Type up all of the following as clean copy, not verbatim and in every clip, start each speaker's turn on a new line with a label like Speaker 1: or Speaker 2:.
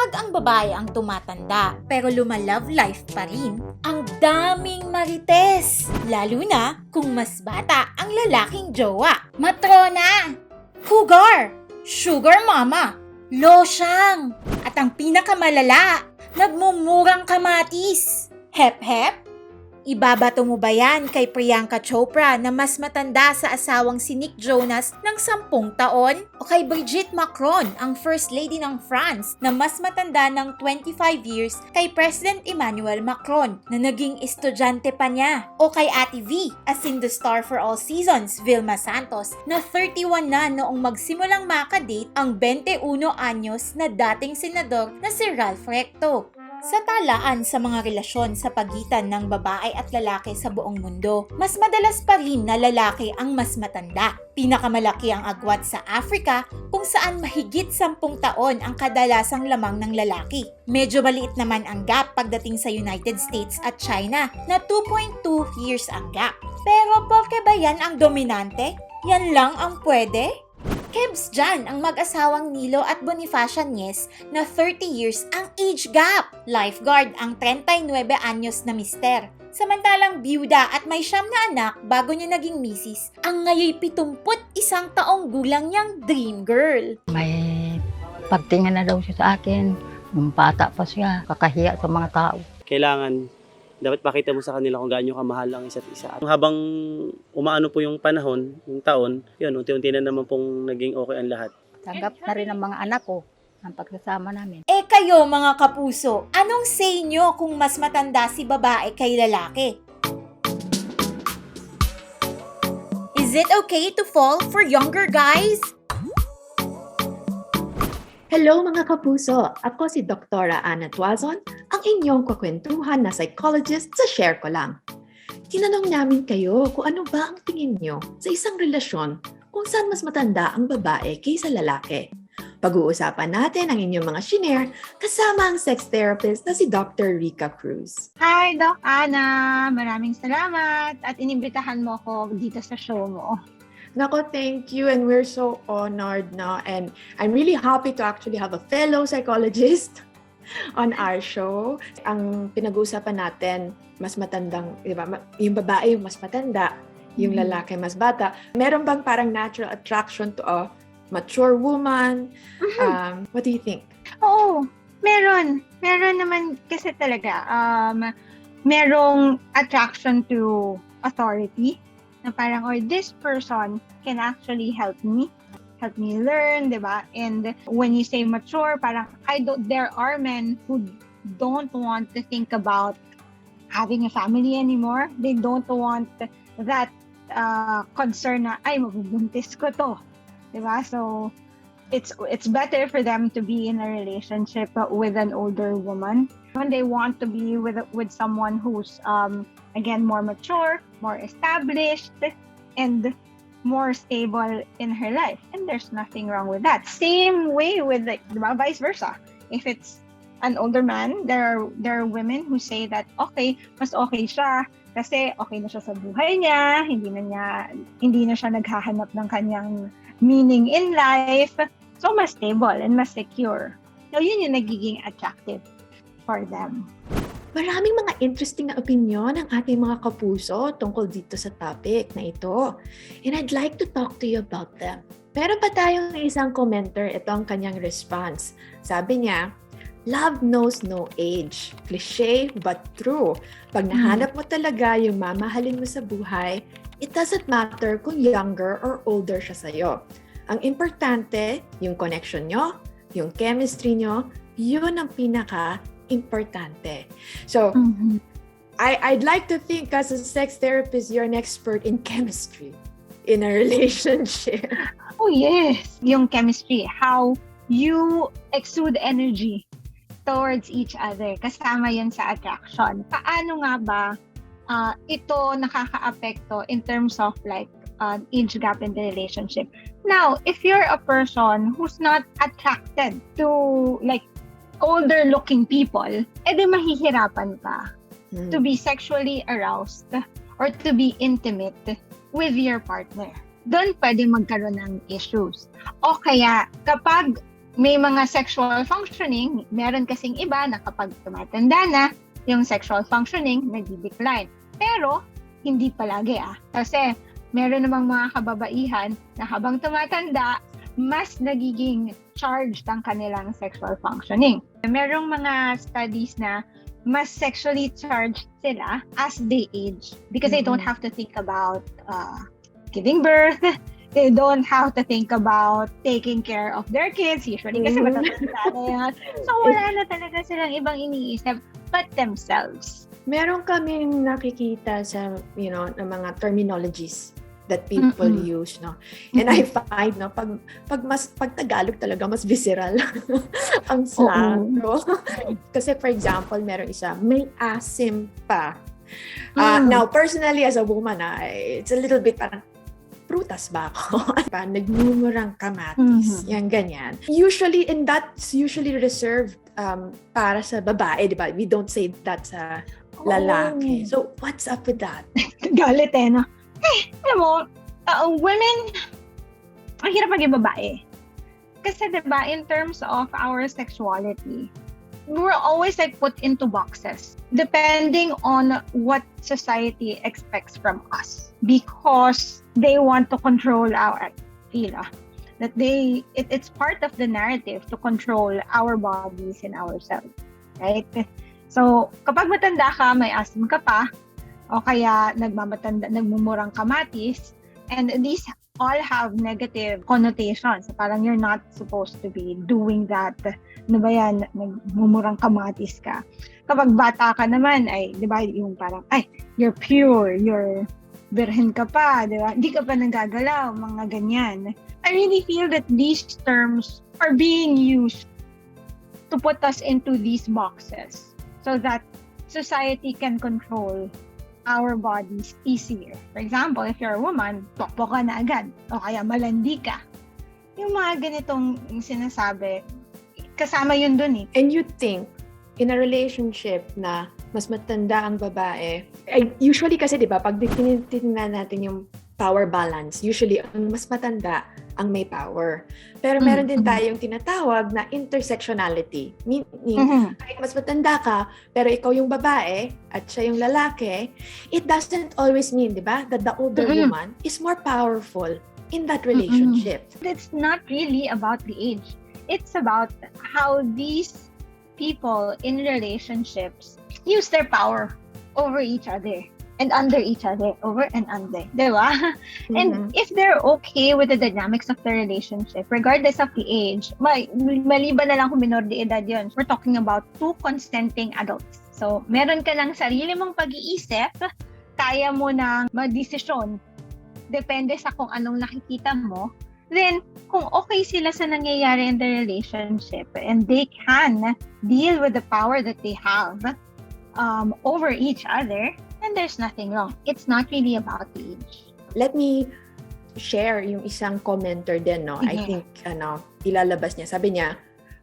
Speaker 1: Kapag ang babae ang tumatanda pero lumalove life pa rin, ang daming marites. Lalo na kung mas bata ang lalaking jowa. Matrona, cougar, sugar mama, losyang, at ang pinakamalala, nagmumurang kamatis. Hep hep? Ibabato mo ba yan kay Priyanka Chopra na mas matanda sa asawang si Nick Jonas ng 10 taon? O kay Brigitte Macron, ang First Lady ng France na mas matanda ng 25 years kay President Emmanuel Macron na naging estudyante pa niya? O kay Ate V, as in the star for all seasons, Vilma Santos, na 31 na noong magsimulang makadate ang 21 anyos na dating senador na si Ralph Recto. Sa talaan sa mga relasyon sa pagitan ng babae at lalaki sa buong mundo, mas madalas pa rin na lalaki ang mas matanda. Pinakamalaki ang agwat sa Africa kung saan mahigit 10 taon ang kadalasang lamang ng lalaki. Medyo maliit naman ang gap pagdating sa United States at China na 2.2 years ang gap. Pero porke ba yan ang dominante? Yan lang ang pwede? Kebs dyan ang mag-asawang Nilo at Bonifacia Nies na 30 years ang age gap. Lifeguard ang 39 anyos na mister. Samantalang byuda at may 9 na anak bago niya naging misis, ang ngayoy 71 taong gulang niyang dream girl.
Speaker 2: May pagtingin na daw siya sa akin. Nung bata pa siya, kakahiya sa mga tao.
Speaker 3: Kailangan dapat pakita mo sa kanila kung gaano kamahal ang isa't isa. Habang umaano po yung panahon, yung taon, yun, unti-unti na naman pong naging okay ang lahat.
Speaker 2: Tanggap na rin ang mga anak ko ang pagsasama namin.
Speaker 1: Eh kayo mga kapuso, anong say nyo kung mas matanda si babae kay lalaki? Is it okay to fall for younger guys?
Speaker 4: Hello mga kapuso! Ako si Dr. Ana Tuazon, ang inyong kakwentuhan na psychologist sa Share Ko Lang. Tinanong namin kayo kung ano ba ang tingin nyo sa isang relasyon kung saan mas matanda ang babae kaysa lalaki. Pag-uusapan natin ang inyong mga shinare kasama ang sex therapist na si Dr. Rica Cruz.
Speaker 5: Hi, Doc Ana! Maraming salamat at inimbitahan mo ako dito sa show mo.
Speaker 4: Nako, thank you, and we're so honored na, and I'm really happy to actually have a fellow psychologist on our show. Ang pinag-uusapan natin, mas matandang, di ba? Yung babae yung mas matanda, yung lalaki mas bata. Meron bang parang natural attraction to a mature woman? What do you think?
Speaker 5: Oo, meron. Meron naman kasi talaga. Merong attraction to authority na parang, or this person can actually help me learn, di ba? And when you say mature, parang there are men who don't want to think about having a family anymore. They don't want that concern na, ay, mabubuntis ko to. Di ba? So, it's better for them to be in a relationship with an older woman. When they want to be with someone who's again more mature, more established, and more stable in her life, and there's nothing wrong with that. Same way with vice versa. If it's an older man, there are women who say that okay, mas okay siya kasi okay na siya sa buhay niya, hindi na siya naghahanap ng kanyang meaning in life, so mas stable and mas secure. So yun yung nagiging attractive for them.
Speaker 4: Maraming mga interesting na opinion ang ating mga kapuso tungkol dito sa topic na ito. And I'd like to talk to you about them. Meron pa tayong isang commenter, ito ang kanyang response. Sabi niya, love knows no age. Cliché but true. Pag nahanap mo talaga yung mamahalin mo sa buhay, it doesn't matter kung younger or older siya sa'yo. Ang importante, yung connection nyo, yung chemistry nyo, yun ang pinaka-importante. So, I'd like to think as a sex therapist, you're an expert in chemistry in a relationship.
Speaker 5: Oh yes, yung chemistry, how you exude energy towards each other. Kasama yun sa attraction. Paano nga ba ito nakaka-apekto in terms of like age gap in the relationship? Now, if you're a person who's not attracted to like older looking people, edi mahihirapan ka to be sexually aroused or to be intimate with your partner. Doon pwede magkaroon ng issues. O kaya, kapag may mga sexual functioning, meron kasing iba na kapag tumatanda na, yung sexual functioning nagdi-decline. Pero, hindi palagi Kasi, meron namang mga kababaihan na habang tumatanda, mas nagiging charged ang kanilang sexual functioning. Merong mga studies na mas sexually charged sila as they age because they don't have to think about giving birth. They don't have to think about taking care of their kids. Usually kasi matatanda na yan. So wala na talaga silang ibang iniisip but themselves.
Speaker 4: Meron kaming nakikita sa, ng mga terminologies that people use, no? And I find, pag Tagalog talaga, mas visceral ang slang, no? Kasi, for example, meron isa, may asim pa. Now, personally, as a woman, it's a little bit parang, prutas ba ako? Nagmumurang kamatis. Yan, ganyan. Usually, and that's usually reserved para sa babae, di ba? We don't say that sa lalaki. So, what's up with that?
Speaker 5: Galit no? Alam mo, women, ang hirap maging babae. Kasi diba, in terms of our sexuality, we're always put into boxes depending on what society expects from us. Because they want to control our that it's part of the narrative to control our bodies and ourselves. Right? So, kapag matanda ka, may asthma ka pa, o kaya nagmumurang kamatis, and these all have negative connotations. Parang you're not supposed to be doing that. Ano ba yan? Nagmumurang kamatis ka. Kapag bata ka naman, di ba, yung parang, you're pure, you're birhen ka pa, di ba? Hindi ka pa nagagalaw, mga ganyan. I really feel that these terms are being used to put us into these boxes so that society can control our bodies easier. For example, if you're a woman, tokpo ka na agad. O kaya malandi ka. Yung mga ganitong sinasabi, kasama yun dun
Speaker 4: And you think, in a relationship na mas matanda ang babae, usually kasi, di ba, pag tinitingnan natin yung power balance, usually ang mas matanda ang may power. Pero meron din tayong tinatawag na intersectionality. Meaning, kahit mas matanda ka, pero ikaw yung babae at siya yung lalaki, it doesn't always mean, di ba, that the older woman is more powerful in that relationship.
Speaker 5: It's not really about the age. It's about how these people in relationships use their power over each other. And under each other, over and under, di ba? And if they're okay with the dynamics of the relationship, regardless of the age, maliban na lang kung minor de edad yun, we're talking about two consenting adults. So, meron ka lang sarili mong pag-iisip, kaya mo nang mag-desisyon, depende sa kung anong nakikita mo, then, kung okay sila sa nangyayari in the relationship, and they can deal with the power that they have over each other, and there's nothing wrong. It's not really about the age.
Speaker 4: Let me share yung isang commenter din, no? I think, ilalabas niya. Sabi niya,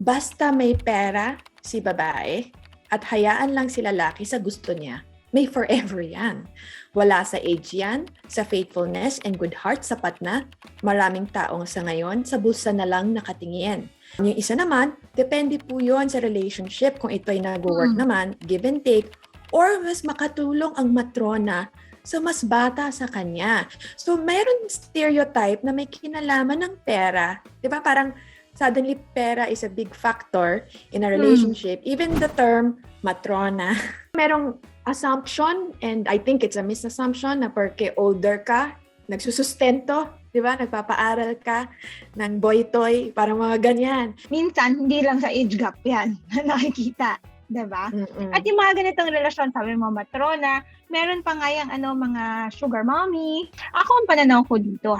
Speaker 4: basta may pera si babae at hayaan lang si lalaki sa gusto niya, may forever yan. Wala sa age yan, sa faithfulness and good heart sapat na. Maraming taong sa ngayon, sa bulsa na lang nakatingin. Yung isa naman, depende po yun sa relationship. Kung ito ay nag-work naman, give and take, or mas makatulong ang matrona sa mas bata sa kanya. So, mayroon stereotype na may kinalaman ng pera. Di ba? Parang suddenly pera is a big factor in a relationship. Even the term matrona. Merong assumption, and I think it's a misassumption, na porque older ka, nagsusustento, di ba? Nagpapaaral ka ng boy-toy, parang mga ganyan.
Speaker 5: Minsan, hindi lang sa age gap yan nakikita. Diba? At yung mga ganitong relasyon, sabi mo, matrona, meron pa nga yung mga sugar mommy. Ako ang pananaw ko dito,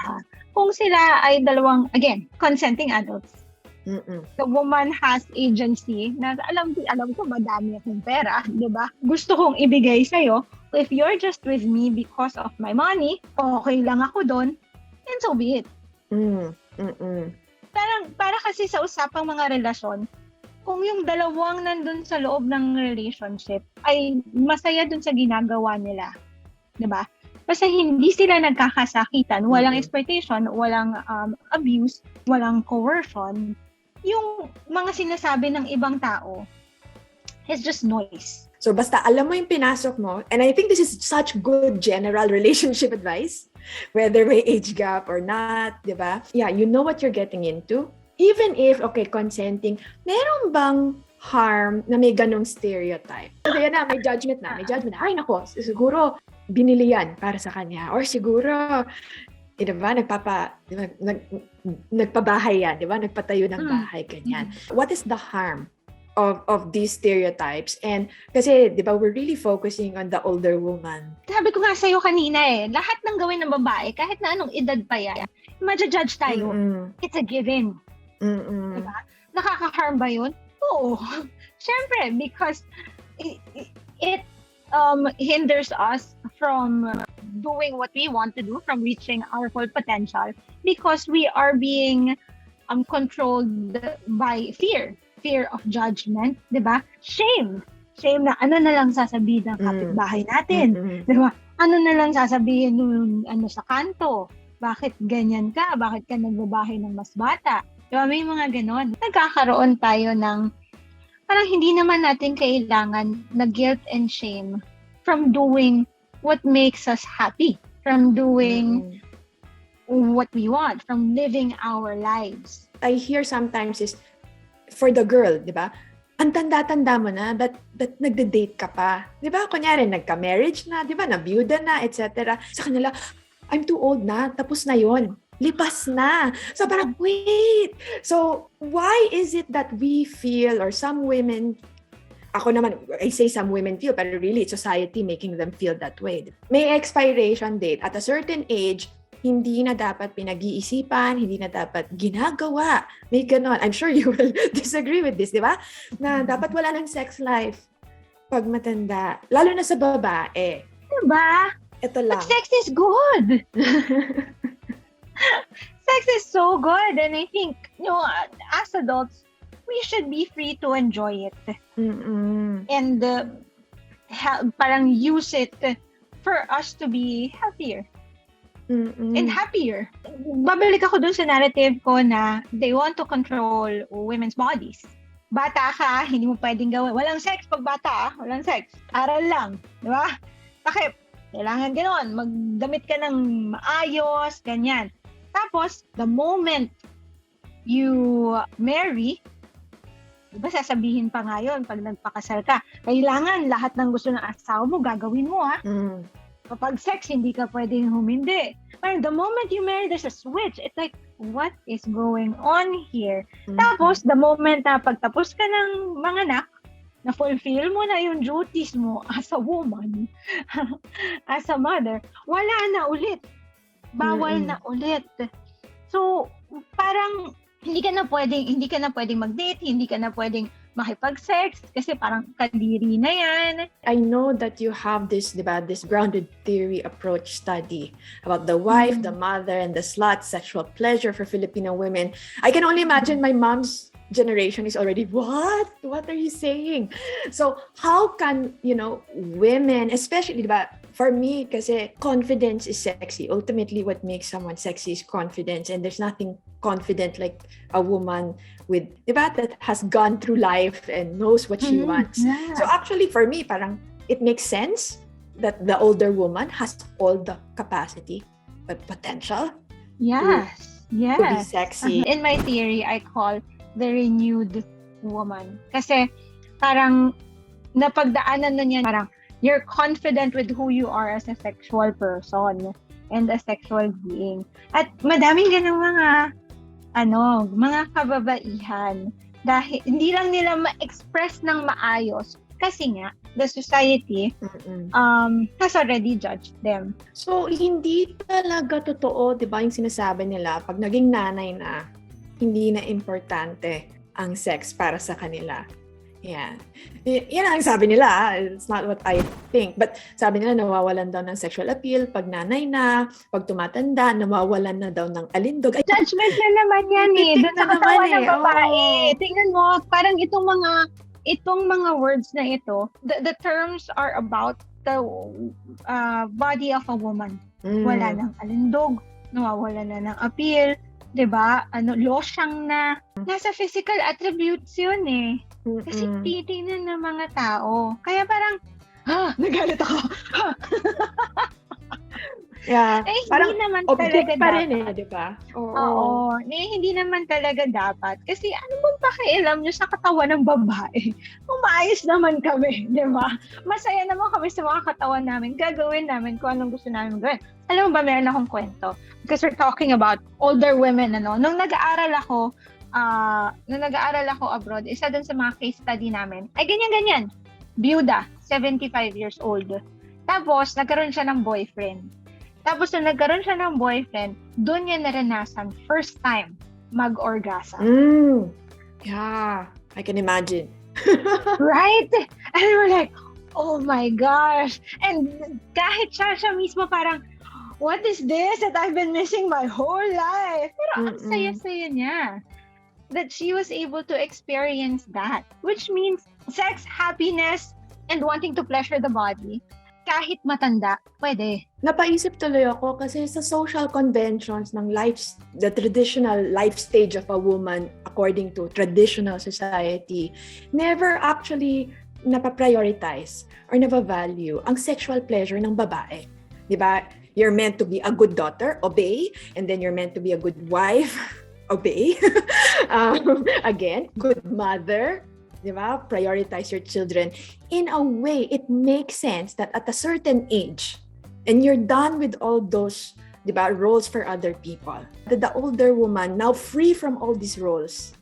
Speaker 5: kung sila ay dalawang, again, consenting adults. The woman has agency na alam ko madami akong pera, diba? Gusto kong ibigay sa'yo. If you're just with me because of my money, okay lang ako doon, and so be it. Para kasi sa usapang mga relasyon, kung yung dalawang nandun sa loob ng relationship ay masaya dun sa ginagawa nila, diba? Basta hindi sila nagkakasakitan, walang exploitation, walang abuse, walang coercion, yung mga sinasabi ng ibang tao is just noise.
Speaker 4: So basta alam mo yung pinasok mo, and I think this is such good general relationship advice, whether may age gap or not, di ba? Yeah, you know what you're getting into. Even if, okay, consenting, meron bang harm na may ganong stereotype? Kasi yan na, may judgment na. Ay, nako, siguro binili yan para sa kanya. Or siguro, diba, nagpabahay yan, diba? Nagpatayo ng bahay, ganyan. What is the harm of these stereotypes? And kasi, di ba, we're really focusing on the older woman.
Speaker 5: Sabi ko nga sa'yo kanina lahat ng gawin ng babae, kahit na anong edad pa yan, ma-judge tayo. It's a given. Diba? Nakaka-harm ba yun? Oo. Siyempre, because it hinders us from doing what we want to do, from reaching our full potential, because we are being controlled by fear of judgment, di ba? Shame na ano na lang sasabihin ng kapitbahay natin, di ba? Ano na lang sasabihin nung sa kanto, bakit ganyan ka? Bakit ka nagbabahay ng mas bata? Di ba? May mga ganon. Nagkakaroon tayo ng parang hindi naman natin kailangan na guilt and shame from doing what makes us happy, from doing what we want, from living our lives.
Speaker 4: I hear sometimes is, for the girl, di ba? Ang tanda-tanda mo na, but nagde-date ka pa? Di ba? Kunyari, nagka-marriage na, di ba? Nabiyuda na, etc. Sa kanila, I'm too old na, tapos na yon. Lipas na. So parang, wait. So, why is it that we feel, or some women, ako naman, I say some women feel, pero really, it's society making them feel that way. May expiration date. At a certain age, hindi na dapat pinag-iisipan, hindi na dapat ginagawa. May ganon. I'm sure you will disagree with this, di ba? Na dapat wala ng sex life pag matanda. Lalo na sa babae.
Speaker 5: Diba?
Speaker 4: Ito lang.
Speaker 5: But sex is good. Sex is so good, and I think, as adults, we should be free to enjoy it. And parang use it for us to be healthier and happier. Babalik ako dun sa narrative ko na they want to control women's bodies. Bata ka, hindi mo pwedeng gawin. Walang sex pag bata, walang sex. Aral lang, di ba? Bakit? Kailangan ganon. Magdamit ka ng maayos, ganyan. Tapos, the moment you marry, diba sasabihin pa nga yun, pag nagpakasal ka, kailangan lahat ng gusto ng asawa mo, gagawin mo, ha? Kapag sex, hindi ka pwedeng humindi. But the moment you marry, there's a switch. It's like, what is going on here? Tapos, the moment na pagtapos ka ng mga anak, na-fulfill mo na yung duties mo as a woman, as a mother, wala na ulit. Bawal na ulit. So, parang hindi ka na pwedeng mag-date, hindi ka na pwedeng makipag-sex kasi parang kadiri na yan.
Speaker 4: I know that you have this, diba, this grounded theory approach study about the wife, the mother, and the slut, sexual pleasure for Filipino women. I can only imagine my mom's generation is already, what are you saying? So how can women, especially, diba, for me, kasi confidence is sexy. Ultimately, what makes someone sexy is confidence, and there's nothing confident like a woman with, diba, that has gone through life and knows what she wants.
Speaker 5: Yeah.
Speaker 4: So actually, for me, parang it makes sense that the older woman has all the capacity, but potential
Speaker 5: Yes.
Speaker 4: to be sexy.
Speaker 5: In my theory, I call the renewed woman. Kasi parang napagdaanan na niya, parang you're confident with who you are as a sexual person and a sexual being. At madaming ganang mga kababaihan dahil hindi lang nila ma-express ng maayos kasi nga the society has already judged them.
Speaker 4: So, hindi talaga totoo, di ba, yung sinasabi nila, pag naging nanay na, hindi na importante ang sex para sa kanila. Yan. Yan ang sabi nila. It's not what I think. But sabi nila, nawawalan daw ng sexual appeal pag nanay na, pag tumatanda, nawawalan na daw ng alindog. Ay,
Speaker 5: Judgment na naman yan eh. Doon sa katawan ng babae. Tingnan mo, parang itong mga words na ito, the terms are about the body of a woman. Wala ng alindog, nawawala na ng appeal, 'Di ba? Losyang na nasa physical attributes 'yun eh. Kasi titingnan ng mga tao. Kaya parang nagalit ako.
Speaker 4: Yeah.
Speaker 5: Eh,
Speaker 4: Parang
Speaker 5: hindi naman
Speaker 4: object
Speaker 5: talaga
Speaker 4: pa rin
Speaker 5: dapat.
Speaker 4: di ba?
Speaker 5: Oo. Hindi naman talaga dapat. Kasi ano bang pakialam nyo sa katawan ng babae? Kung maayos naman kami, di ba? Masaya naman kami sa mga katawan namin. Gagawin namin kung anong gusto namin gawin. Alam mo ba, meron akong kwento. Because we're talking about older women, Nung nag-aaral ako abroad, isa dun sa mga case study namin, ay ganyan-ganyan. Byuda, 75 years old. Tapos, nagkaroon siya ng boyfriend. Tapos, nung nagkaroon siya ng boyfriend, doon niya naranasan, first time, mag-orgasm.
Speaker 4: Yeah, I can imagine.
Speaker 5: Right? And we're like, oh my gosh. And kahit siya mismo parang, what is this that I've been missing my whole life? Pero ang saya-saya niya that she was able to experience that. Which means sex, happiness, and wanting to pleasure the body. Kahit matanda, pwede.
Speaker 4: Napaisip tuloy ako kasi sa social conventions ng the traditional life stage of a woman according to traditional society, never actually napaprioritize or napavalue ang sexual pleasure ng babae. Diba? You're meant to be a good daughter, obey, and then you're meant to be a good wife, obey. Again, good mother, diba? Prioritize your children. In a way, it makes sense that at a certain age, and you're done with all those, diba, roles for other people, that the older woman, now free from all these roles,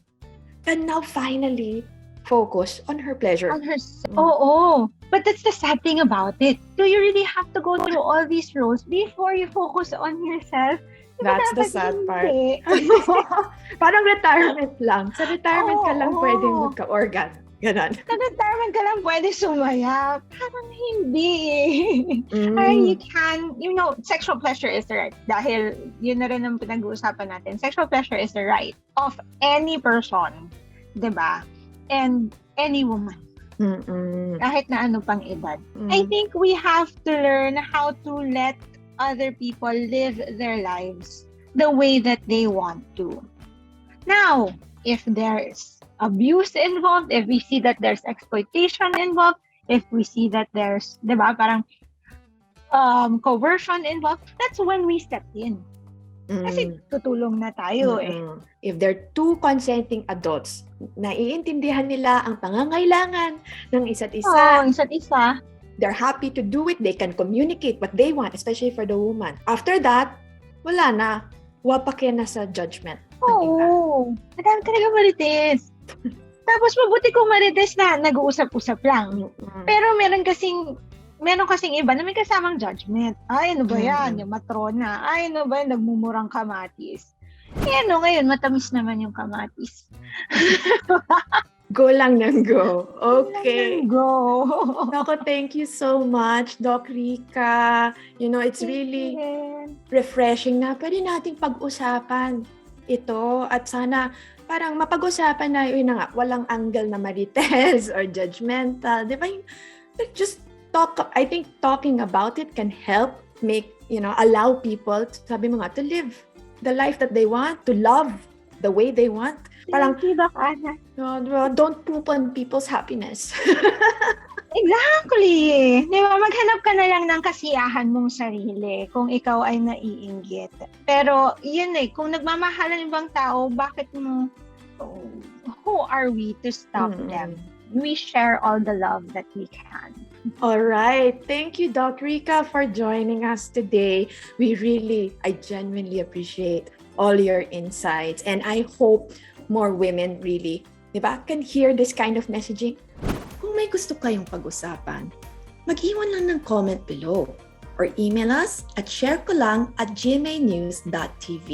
Speaker 4: can now finally focus on her pleasure.
Speaker 5: Oo. But that's the sad thing about it. Do you really have to go through all these roles before you focus on yourself?
Speaker 4: That's the sad part. Parang retirement lang. Sa retirement ka lang pwedeng magka-organ. Ganon.
Speaker 5: Sa retirement ka lang pwede sumaya. Parang hindi eh. You can, sexual pleasure is the right. Dahil yun na rin ang pinag-uusapan natin. Sexual pleasure is the right of any person. Diba? And any woman. Kahit na ano pang edad. I think we have to learn how to let other people live their lives the way that they want to. Now, if there's abuse involved, if we see that there's exploitation involved, if we see that there's, diba, parang coercion involved, that's when we step in. Kasi tutulong na tayo eh.
Speaker 4: If they're two consenting adults, naiintindihan nila ang pangangailangan ng isa't isa.
Speaker 5: Isa't isa.
Speaker 4: They're happy to do it. They can communicate what they want, especially for the woman. After that, wala na. Wapake na sa judgment.
Speaker 5: Oo. Madami talaga marites. Tapos mabuti kung marites na nag-uusap-usap lang. Pero meron kasing iba na may kasamang judgment. Ay, ano ba yan? Yung matrona. Ay, ano ba yan? Nagmumurang kamatis. Ngayon, matamis naman yung kamatis.
Speaker 4: Go lang ng go. Okay.
Speaker 5: Go.
Speaker 4: Nako, thank you so much, Doc Rica. It's really refreshing na pwede nating pag-usapan ito at sana parang mapag-usapan na yun na nga, walang angle na marites or judgmental. Di ba? Just I think talking about it can help make, allow people, sabi mo nga, to live the life that they want, to love the way they want. Parang, don't poop on people's happiness.
Speaker 5: Exactly. Di ba? Maghanap ka na lang ng kasiyahan mong sarili kung ikaw ay naiinggit. Pero, yun kung nagmamahalan ng ibang tao, bakit mo, who are we to stop them? We share all the love that we can.
Speaker 4: All right. Thank you, Doc Rica, for joining us today. I genuinely appreciate all your insights. And I hope more women really, diba, can hear this kind of messaging. Kung may gusto kayong pag-usapan, mag-iwan lang ng comment below or email us at sharekolang@gmanews.tv.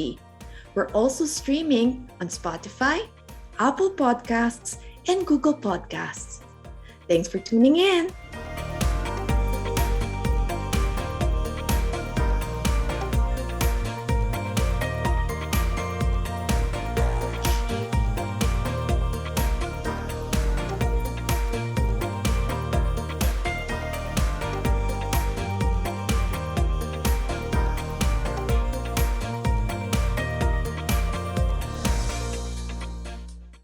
Speaker 4: We're also streaming on Spotify, Apple Podcasts, and Google Podcasts. Thanks for tuning in.